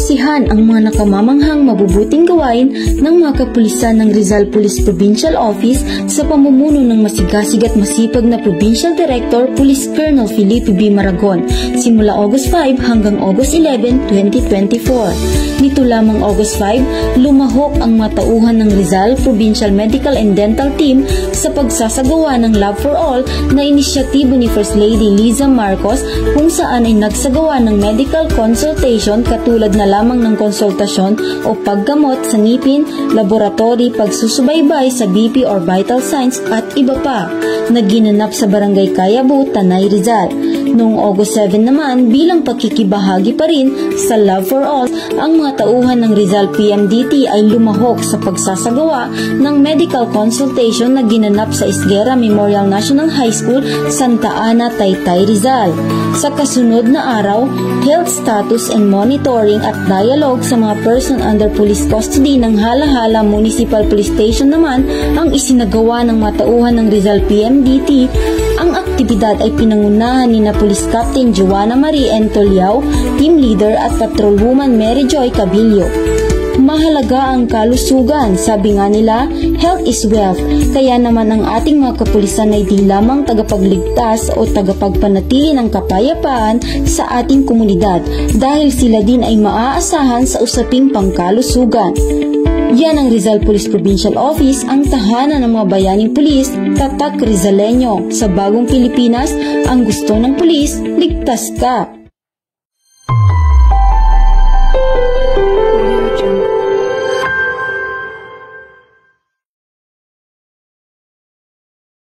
nasaksihan ang mga nakamamanghang mabubuting gawain ng mga kapulisan ng Rizal Police Provincial Office sa pamumuno ng masigasig at masipag na Provincial Director Police Colonel Felipe B. Maragon simula August 5 hanggang August 11, 2024. Nito lamang August 5, lumahok ang matauhan ng Rizal Provincial Medical and Dental Team sa pagsasagawa ng Love for All na inisyatibo ni First Lady Liza Marcos kung saan ay nagsagawa ng medical consultation katulad na lamang ng konsultasyon o paggamot sa ngipin, laboratory, pagsusubaybay sa BP or vital signs at iba pa na ginanap sa Barangay Kayabu, Tanay, Rizal. Noong August 7 naman, bilang pakikibahagi pa rin sa Love for All, ang mga tauhan ng Rizal PMDT ay lumahok sa pagsasagawa ng medical consultation na ginanap sa Isguera Memorial National High School, Santa Ana, Taytay, Rizal. Sa kasunod na araw, health status and monitoring at dialogue sa mga person under police custody ng Hala-Hala Municipal Police Station naman ang isinagawa ng matauhan ng Rizal PMDT. Ang aktibidad ay pinangunahan ni na Police Captain Joanna Marie Entoliao, Team Leader at Patrolwoman Mary Joy Cabillo. Mahalaga ang kalusugan, sabi nga nila, health is wealth. Kaya naman ang ating mga kapulisan ay di lamang tagapagligtas o tagapagpanatili ng kapayapaan sa ating komunidad dahil sila din ay maaasahan sa usaping pangkalusugan. Yan ang Rizal Police Provincial Office, ang tahanan ng mga bayaning pulis, tatak Rizaleño. Sa bagong Pilipinas, ang gusto ng pulis, ligtas ka.